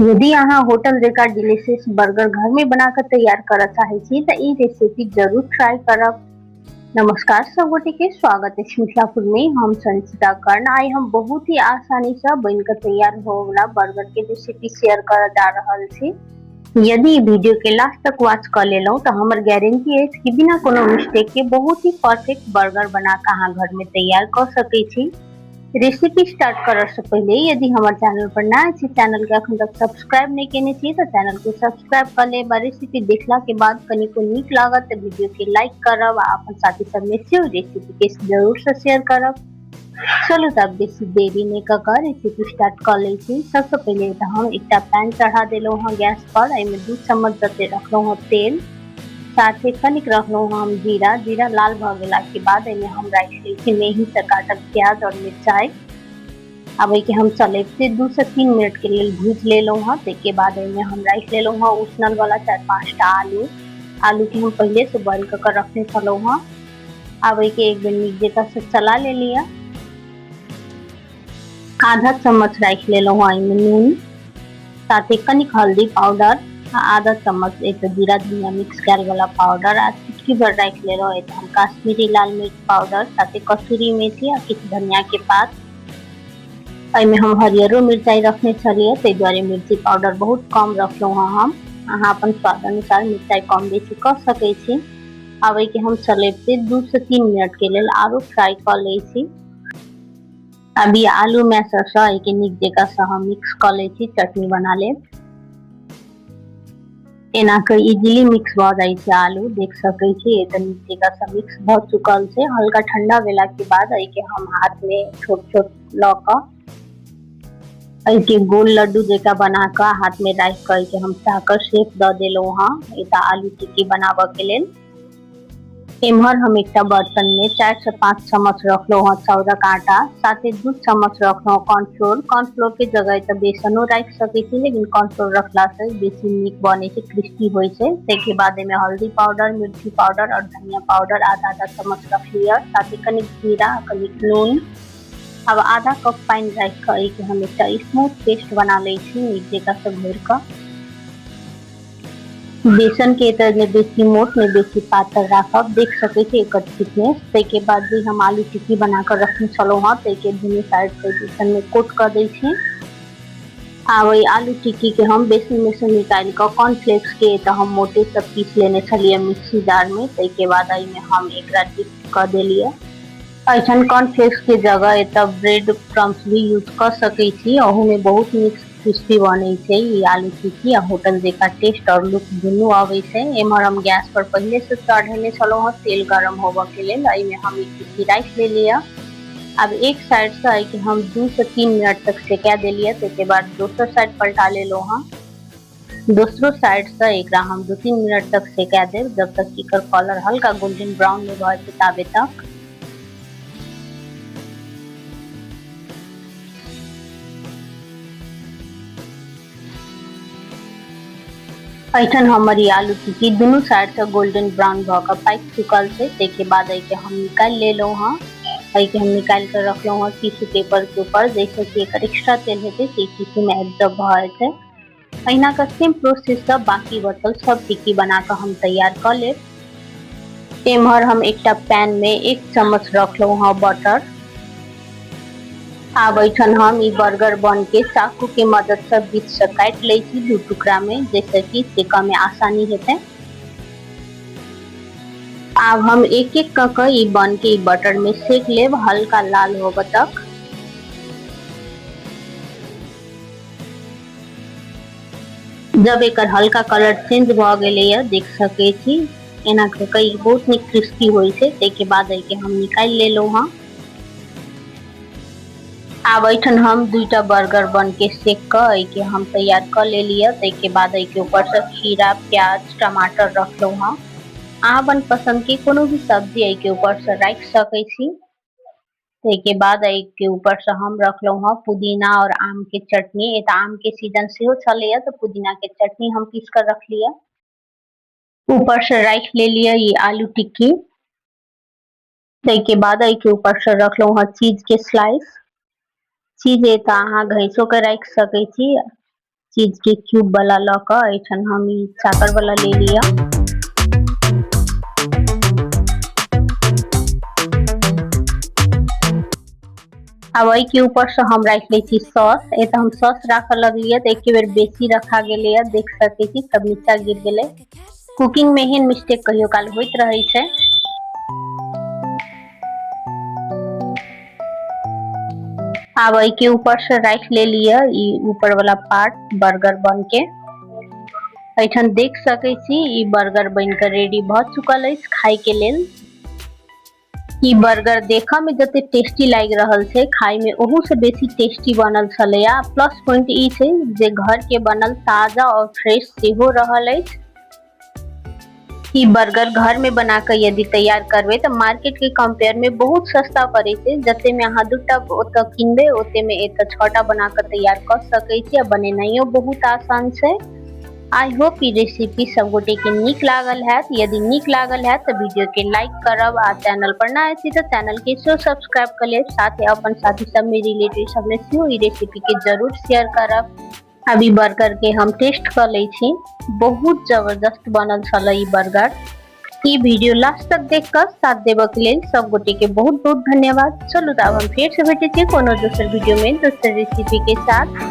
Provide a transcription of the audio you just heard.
यदि अहाँ होटल जकाँ डिलीशियस बर्गर घर में बनाकर तैयार करऽ चाहै छी तऽ ई रेसिपी जरूर ट्राई करब। नमस्कार सब गोटे के स्वागत है मिथिलापुर में। हम संचिता कर्ण आई हम बहुत ही आसानी से बनकर तैयार हो वाला बर्गर के रेसिपी शेयर कर जा रहल छी। यदि वीडियो के लास्ट तक वॉच कर लेलौं तो हमर गारंटी है कि बिना कोनो मिस्टेक के बहुत ही परफेक्ट बर्गर बना के अहाँ घर में तैयार कर सकै छी। रेसिपी स्टार्ट करऽ से पहले यदि हमारे चैनल पर नया छी, चैनल के अखन तक सब्सक्राइब नहीं केने छी तो चैनल के सब्सक्राइब कर लेब। रेसिपी देखला के बाद कनिको नीक लागत तो वीडियो के लाइक करब आ अपन साथी सब में से रेसिपी के जरूर से शेयर करब। चलू तब बेसी देरी नहीं क के रेसिपी स्टार्ट कर लै छी। सबसे पहले तो हम एक पैन चढ़ा देलौं हँ गैस पर। एमे 2 चम्मच जते रखलौं हँ तेल, साथ ही कनिक रखलौं हम जीरा। जीरा लाल भ गेला के बाद एमे हम राखि लै छी मेही से काटल प्याज और मिरचाई। अब एके हम चलेब से 2 से 3 मिनट के लिए भूज लेलौं हँ। तेके बाद एमे हम राखि लेलौं हँ उसनल वाला 4-5 टा आलू। आलू के हम पहले से बॉइल कर के रखने छलौं हँ। अब एके एक बेर नीक जकाँ से चला लेलिए। आधा चम्मच राखि लेलौं हँ एमे नून, साथ ही कनिक हल्दी पाउडर, आधा चम्मच एक जीरा धनिया मिक्स कैल वाला पाउडर आ चुटकी भर राखि लेलौं एक हम काश्मीरी लाल मिर्च पाउडर, साथ ही कसूरी मेथी आ किछु धनिया के पात। एमे हम हरियरो मिरचाई रखने छलिए, ताहि दुआरे मिर्ची पाउडर बहुत कम रखलौं हँ हम। अहाँ अपन स्वाद अनुसार मिरचाई कम बेसी कर सकै छी। अब एके हम चलेब से 2 से 3 मिनट के लेल आरो फ्राई कर लै छी। अभी आलू मैशर से एके नीक जकाँ से हम मिक्स कर लै छी, चटनी बना लेब। एना के इजीली मिक्स भ जाय छै आलू, देख सकै छी ए त नीक जकाँ से मिक्स भ चुकल छै। हल्का ठंडा भेला के बाद एके हम हाथ में छोट-छोट ल क एके गोल लड्डू जकाँ बना के हाथ में राखि के एके हम चाकर शेप द देलौं हँ एटा आलू टिक्की बनाबऽ के लेल। एम्हर हम एकटा बर्तन में 4 से 5 चम्मच रखलौं हँ चाउरक आटा, साथ ही 2 चम्मच रखलौं कॉर्नफ्लोर। कॉर्नफ्लोर के जगह एतऽ बेसनो राखि सकै छी, लेकिन कॉर्नफ्लोर रखला से बेसी नीक बनै छै, क्रिस्पी होय छै। तेके बाद एमे हल्दी पाउडर, मिर्ची पाउडर और धनिया पाउडर आधा-आधा चम्मच रखलिए, साथ ही कनिक जीरा, कनिक नून। अब आधा कप पानी राखि के एके हम एकटा स्मूथ पेस्ट बना लै छी नीक जकाँ से घोरि के। बेसन के एतऽ ने बेसी मोट ने बेसी पातर राखब, देख सकै छी एकर थिकनेस। तेके बाद जे हम आलू टिक्की बना के रखने छलौं हँ तेके दुनू साइड से बेसन में कोट कर दै छी। आब ई आलू टिक्की के हम बेसन में से निकालि के कॉर्नफ्लेक्स के एतऽ हम मोटे से पीस लेने छलिए मिक्सी जार में। तेके बाद एहिमे हम एकरा डिप कर देलिए। ऐसन कॉर्नफ्लेक्स के जगह एतऽ ब्रेड क्रम्स भी यूज कर सकै छी, ओहू में बहुत नीक क्रिस्पी बनै छै ई आलू टिक्की आ होटल जकाँ टेस्ट और लुक दुनू आबै छै। एम्हर हम गैस पर पहले से चढ़ेने छलौं हँ तेल गरम होबऽ के लेल। एहिमे हम ई टिक्की राखि लेलिए। अब एक साइड से एके हम 2 से 3 मिनट तक सेका देलिए। तेके बाद दोसर साइड पलटा लेलौं हँ। दोसरो साइड से एकरा हम 2-3 मिनट तक सेका देब, जब तक कि एकर कलर हल्का गोल्डन ब्राउन नहीं भ जाय ताबे तक। ऐठन हमर ई आलू टिक्की दुनू साइड से गोल्डन ब्राउन भ के पाकि चुकल छै। तेके बाद एके हम निकालि लेलौं हँ। एके हम निकालि के रखलौं हँ टिश्यू पेपर के ऊपर, जैसे कि एकर एक्स्ट्रा तेल हेतै से टिश्यू में एब्जॉर्ब भ जेतै। अहिना के सेम प्रोसेस से बाकी बचल सब टिक्की बना के हम तैयार कर लेब। एम्हर हम एकटा पैन में 1 चम्मच रखलौं हँ बटर। आब ऐठन हम ई बर्गर बन के चाकू के मदद से बीच से काटि लै छी 2 टुकड़ा में, जैसे कि सेकऽ में आसानी हेतै। अब हम एक-एक क के ई बन के ई बटर में सेक लेब हल्का लाल होबऽ तक। जब एकर हल्का कलर चेंज भ गेलैया देख सकै छी, एना क के ई बहुत नीक क्रिस्पी होय छै। तेके बाद एके हम निकालि लेलौं हँ। आब ऐठन हम 2टा बर्गर बन के सेक के एके हम तैयार कर लेलिए। तेके बाद एके ऊपर से खीरा, प्याज, टमाटर रखलौं हँ। अहाँ अपन पसंद के कोनो भी सब्जी एके ऊपर से राखि सकै छी। तेके बाद एके ऊपर से हम रखलौं हँ पुदीना और आम के चटनी। एतऽ आम के सीजन सेहो छलैया तऽ पुदीना के चटनी हम पीस के रखलिए। ऊपर से राखि लेलिए ई आलू टिक्की। तेके बाद एके ऊपर से रखलौं हँ चीज के स्लाइस। चीज एतऽ अहाँ घैसो के राखि सकै छी चीज के क्यूब वाला लक ऐठन हम ई चाकर वाला ले लिया। अब वही के ऊपर से हम रख ले छी सॉस। ए तो हम सॉस रख लगलिए तो एक बेर बेसी रखा गेले, देख सके छी सब नीचा गिर गेले। कुकिंग में ही मिस्टेक कहियो काल होइत रहे छै। अब वही के ऊपर से रख ले लिया ई ऊपर वाला पार्ट बर्गर बन के। ऐठन देख सके छी ई बर्गर बन के रेडी भ चुकल है खाए के लेल। ई बर्गर देखा में जते टेस्टी लाग रहल छै, खाए में ओहू से बेसी टेस्टी बनल छलैया। प्लस पॉइंट ई छै जे घर के बनल ताजा और फ्रेश सेहो रहल है। ई बर्गर घर में बना के यदि तैयार करबे तो मार्केट के कंपेयर में बहुत सस्ता पड़े छै। जते में अहाँ दूटा ओते किनबे ओते में एत 6टा बना के तैयार कर सके छी। बनेनाइयो बहुत आसान छै। आई होप ई रेसिपी सब गोटे के नीक लागल है। यदि नीक लागल है तो वीडियो के लाइक करब आ चैनल पर नया छी तो चैनल के सब्सक्राइब कर लेब। साथ ही अपन साथी सब में रिलेटिव सब में ई रेसिपी के जरूर शेयर करब। अभी बर्गर के हम टेस्ट कर ले छी, बहुत जबरदस्त बनल छल ई बर्गर। ई वीडियो लास्ट तक देख कर साथ देव के लिए सब गोटे के बहुत बहुत धन्यवाद। चलो अब हम फिर से भेटे छी कोनो दूसर वीडियो में दूसरे रेसिपी के साथ।